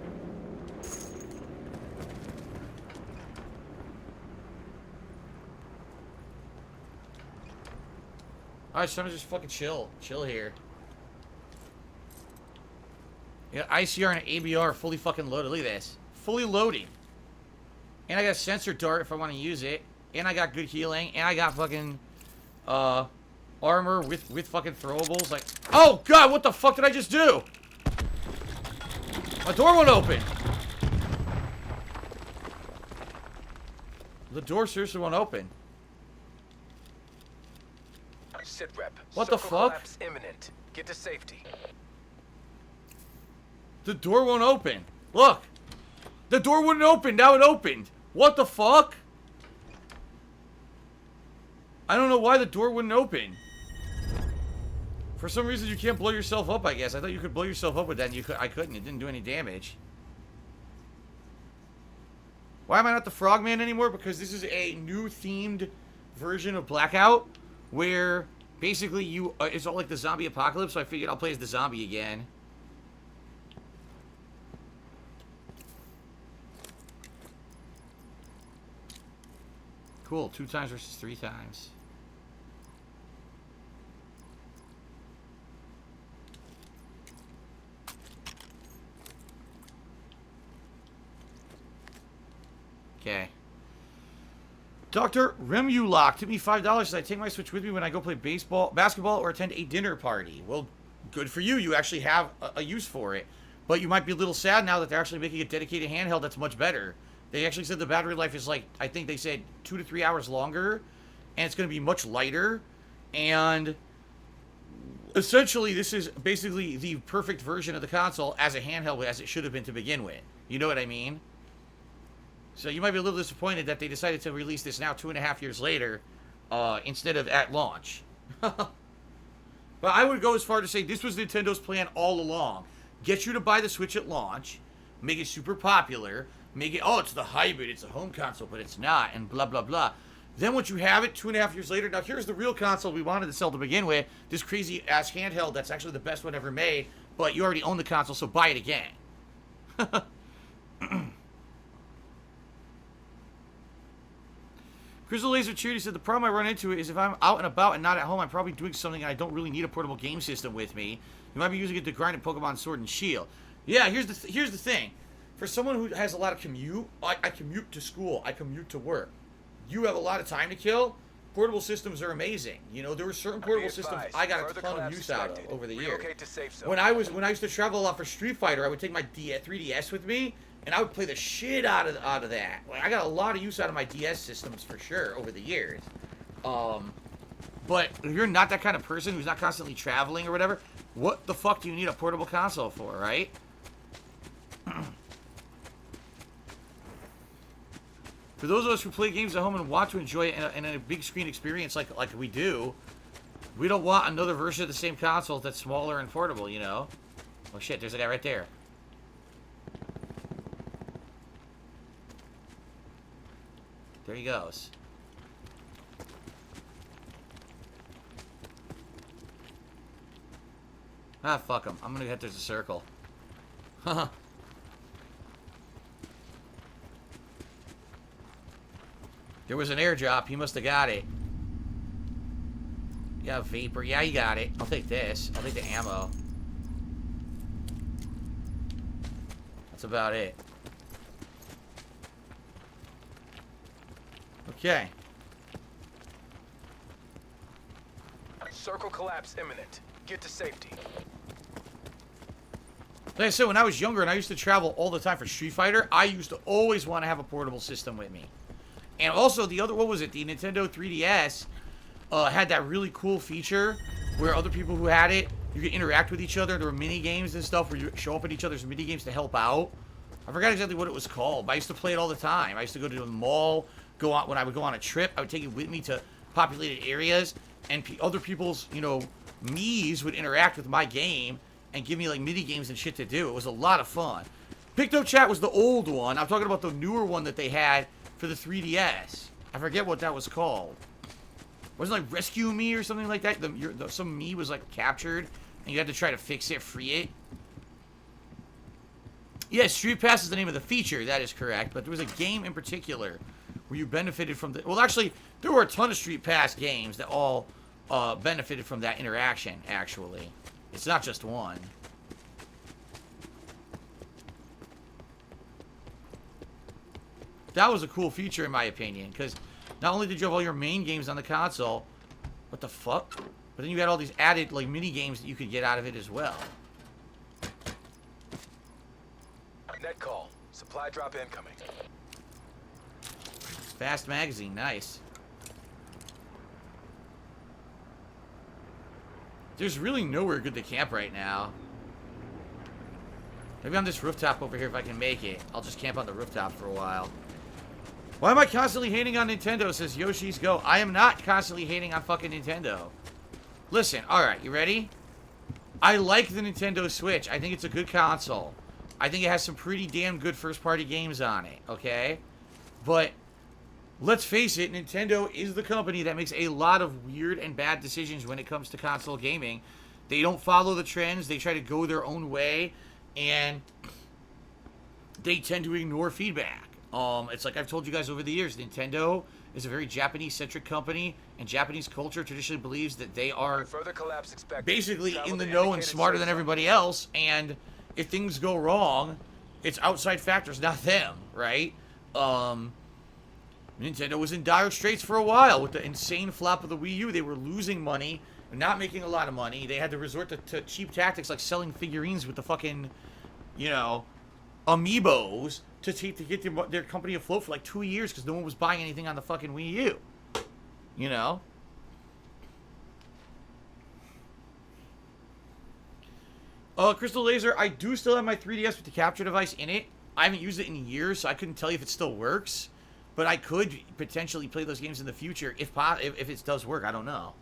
Alright, so I'm just fucking chill. Chill here. Yeah, ICR and ABR fully fucking loaded. Look at this. Fully loaded. And I got a sensor dart if I want to use it. And I got good healing. And I got fucking armor with fucking throwables. Like, oh god, what the fuck did I just do? My door won't open. The door seriously won't open. Sit rep. What the fuck? Collapse imminent. Get to safety. The door won't open. Look. The door wouldn't open. Now it opened. What the fuck? I don't know why the door wouldn't open. For some reason you can't blow yourself up, I guess. I thought you could blow yourself up with that, and I couldn't. It didn't do any damage. Why am I not the Frogman anymore? Because this is a new themed version of Blackout, where basically it's all like the zombie apocalypse, so I figured I'll play as the zombie again. Cool, 2 times versus 3 times. Okay. Dr. Remulok took me $5 as I take my Switch with me when I go play basketball, or attend a dinner party. Well, good for you. You actually have a use for it. But you might be a little sad now that they're actually making a dedicated handheld that's much better. They actually said the battery life is like, I think they said 2 to 3 hours longer. And it's going to be much lighter. And essentially, this is basically the perfect version of the console as a handheld as it should have been to begin with. You know what I mean? So you might be a little disappointed that they decided to release this now 2.5 years later instead of at launch. But I would go as far to say this was Nintendo's plan all along. Get you to buy the Switch at launch, make it super popular, make it, oh, it's the hybrid, it's a home console, but it's not, and blah, blah, blah. Then once you have it 2.5 years later, now here's the real console we wanted to sell to begin with, this crazy-ass handheld that's actually the best one ever made, but you already own the console, so buy it again. Crystal Laser Charity said, the problem I run into is if I'm out and about and not at home, I'm probably doing something and I don't really need a portable game system with me. You might be using it to grind in Pokemon Sword and Shield. Yeah, here's the thing. For someone who has a lot of commute, I commute to school, I commute to work. You have a lot of time to kill. Portable systems are amazing. You know, there were certain portable systems I got a ton of use out of over the years. When I used to travel a lot for Street Fighter, I would take my 3DS with me, and I would play the shit out of that. Like, I got a lot of use out of my DS systems for sure over the years. But if you're not that kind of person who's not constantly traveling or whatever, what the fuck do you need a portable console for, right? For those of us who play games at home and want to enjoy it in a big screen experience like we do, we don't want another version of the same console that's smaller and portable, you know? Oh shit, there's a guy right there. There he goes. Ah, fuck him. I'm gonna hit there's a circle. Haha. There was an airdrop. He must have got it. Yeah, Vapor. Yeah, you got it. I'll take this. I'll take the ammo. That's about it. Okay. Circle collapse imminent. Get to safety. Like I said, when I was younger and I used to travel all the time for Street Fighter, I used to always want to have a portable system with me. And also, the other, what was it? The Nintendo 3DS had that really cool feature where other people who had it, you could interact with each other. There were mini games and stuff where you show up at each other's mini games to help out. I forgot exactly what it was called, but I used to play it all the time. I used to go to the mall, when I would go on a trip, I would take it with me to populated areas, and other people's, you know, Mii's would interact with my game and give me, like, mini games and shit to do. It was a lot of fun. Picto-Chat was the old one. I'm talking about the newer one that they had for the 3DS. I forget what that was called. Wasn't it like Rescue Me or something like that? Some Mii was like captured and you had to try to fix it, free it. Yeah, Street Pass is the name of the feature. That is correct. But there was a game in particular where you benefited from the... Well, actually, there were a ton of Street Pass games that all benefited from that interaction, actually. It's not just one. That was a cool feature, in my opinion, because not only did you have all your main games on the console, what the fuck? But then you had all these added, like, mini games that you could get out of it as well. Net call. Supply drop incoming. Fast magazine, nice. There's really nowhere good to camp right now. Maybe on this rooftop over here if I can make it. I'll just camp on the rooftop for a while. Why am I constantly hating on Nintendo, says Yoshi's Go. I am not constantly hating on fucking Nintendo. Listen, alright, you ready? I like the Nintendo Switch. I think it's a good console. I think it has some pretty damn good first-party games on it, okay? But, let's face it, Nintendo is the company that makes a lot of weird and bad decisions when it comes to console gaming. They don't follow the trends. They try to go their own way, and they tend to ignore feedback. It's like I've told you guys over the years, Nintendo is a very Japanese-centric company, and Japanese culture traditionally believes that they are basically in the know and smarter than everybody else, and if things go wrong, it's outside factors, not them, right? Nintendo was in dire straits for a while with the insane flop of the Wii U. They were losing money, not making a lot of money. They had to resort to cheap tactics like selling figurines with the fucking, you know, amiibos to get their company afloat for like 2 years because no one was buying anything on the fucking Wii U. You know? Crystal Laser, I do still have my 3DS with the capture device in it. I haven't used it in years, so I couldn't tell you if it still works. But I could potentially play those games in the future if it does work. I don't know.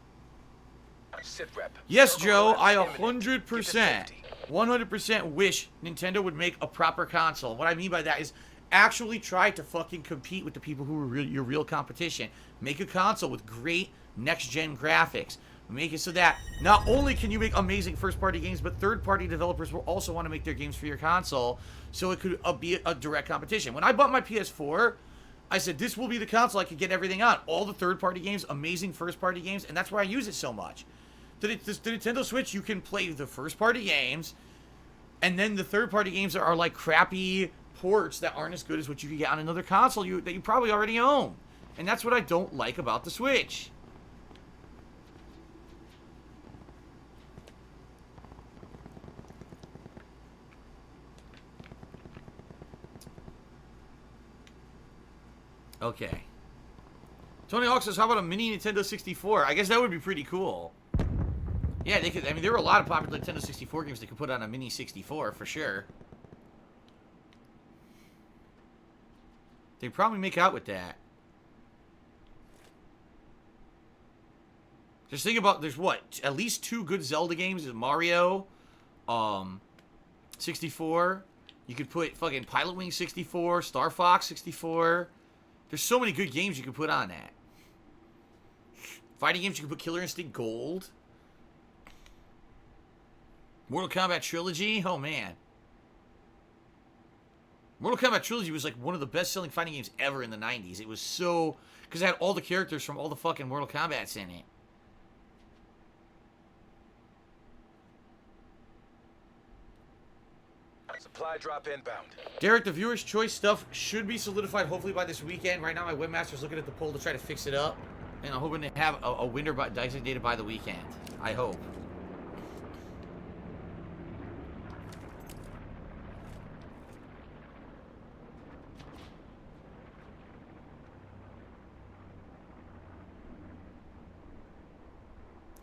Sit rep. Yes, Joe, I 100% wish Nintendo would make a proper console. What I mean by that is actually try to fucking compete with the people who are your real competition. Make a console with great next-gen graphics. Make it so that not only can you make amazing first-party games, but third-party developers will also want to make their games for your console, so it could be a direct competition. When I bought my PS4, I said, this will be the console I could get everything on. All the third-party games, amazing first-party games, and that's why I use it so much. The Nintendo Switch, you can play the first-party games, and then the third-party games are like crappy ports that aren't as good as what you could get on another console that you probably already own. And that's what I don't like about the Switch. Okay. Tony Hawk says, how about a mini Nintendo 64? I guess that would be pretty cool. Yeah, they could. I mean, there were a lot of popular Nintendo 64 games they could put on a mini 64 for sure. They'd probably make out with that. Just think about, there's what? At least 2 good Zelda games. There's Mario, 64. You could put fucking Pilot Wing 64, Star Fox 64. There's so many good games you could put on that. Fighting games, you could put Killer Instinct Gold. Mortal Kombat Trilogy, oh man. Mortal Kombat Trilogy was like one of the best-selling fighting games ever in the 90s. It was so... because it had all the characters from all the fucking Mortal Kombats in it. Supply drop inbound. Derek, the viewer's choice stuff should be solidified hopefully by this weekend. Right now, my webmaster's looking at the poll to try to fix it up. And I'm hoping to have a winner designated by the weekend. I hope.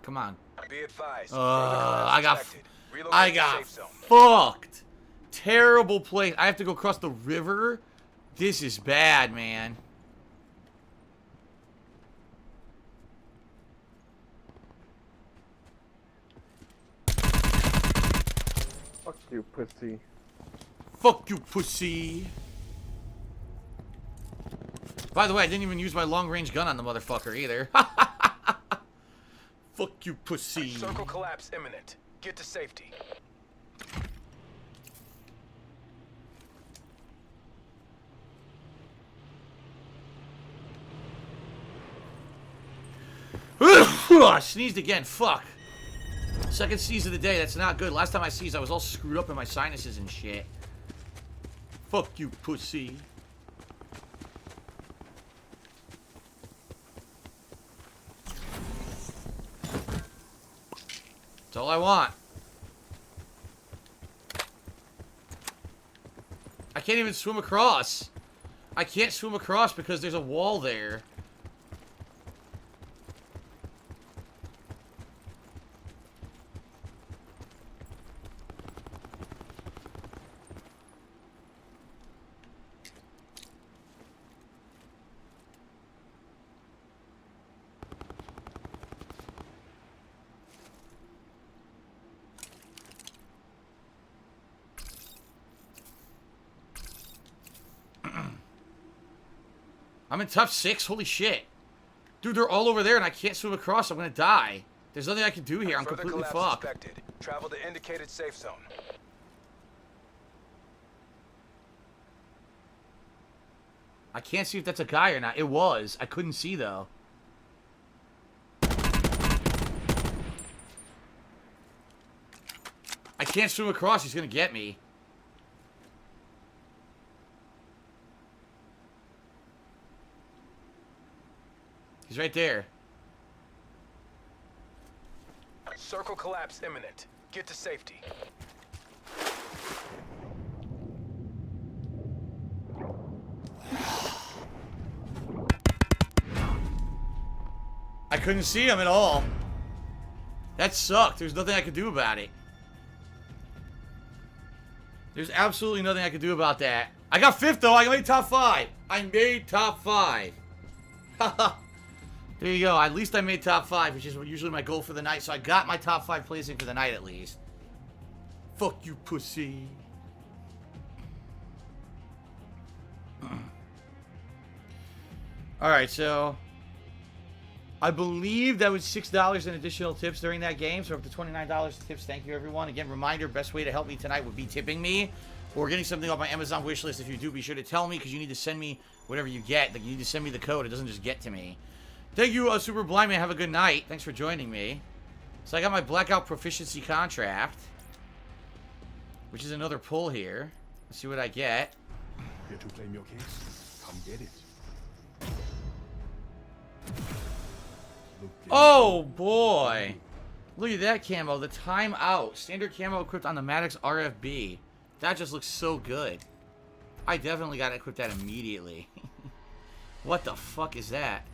Come on. Be advised. I got fucked. Terrible place. I have to go across the river. This is bad, man. Fuck you, pussy. Fuck you, pussy. By the way, I didn't even use my long-range gun on the motherfucker either. Fuck you, pussy. Circle collapse imminent. Get to safety. I sneezed again. Fuck. Second sneeze of the day. That's not good. Last time I sneezed, I was all screwed up in my sinuses and shit. Fuck you, pussy. That's all I want. I can't even swim across. I can't swim across because there's a wall there. I'm in top 6? Holy shit. Dude, they're all over there and I can't swim across. I'm gonna die. There's nothing I can do here. I'm completely fucked. Travel to indicated safe zone. I can't see if that's a guy or not. It was. I couldn't see, though. I can't swim across. He's gonna get me. He's right there. Circle collapse imminent. Get to safety. I couldn't see him at all. That sucked. There's nothing I could do about it. There's absolutely nothing I could do about that. I got 5th, though. I made top 5. I made top 5. There you go. At least I made top 5, which is usually my goal for the night. So I got my top 5 placing for the night, at least. Fuck you, pussy. Alright, so... I believe that was $6 in additional tips during that game. So up to $29 in tips. Thank you, everyone. Again, reminder, best way to help me tonight would be tipping me. Or getting something off my Amazon wish list. If you do, be sure to tell me, because you need to send me whatever you get. Like, you need to send me the code. It doesn't just get to me. Thank you, Super Blind Man. Have a good night. Thanks for joining me. So I got my Blackout Proficiency Contract, which is another pull here. Let's see what I get. Here to claim your case. Come get it. Oh, boy. Look at that camo. The timeout. Standard camo equipped on the Maddox RFB. That just looks so good. I definitely got to equip that immediately. What the fuck is that?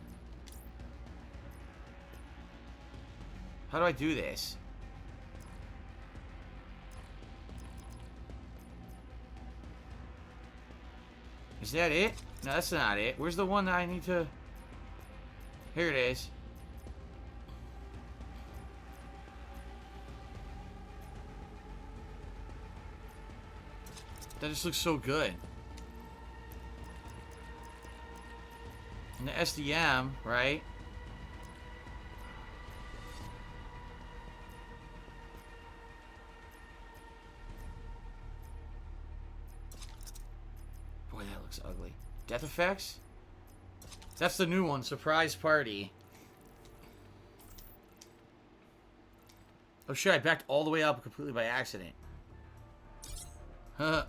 How do I do this? Is that it? No, that's not it. Where's the one that I need to... Here it is. That just looks so good. And the SDM, right? Boy, that looks ugly. Death effects? That's the new one. Surprise party. Oh shit, I backed all the way up completely by accident. Huh.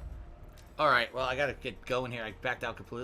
Alright, well, I gotta get going here. I backed out completely.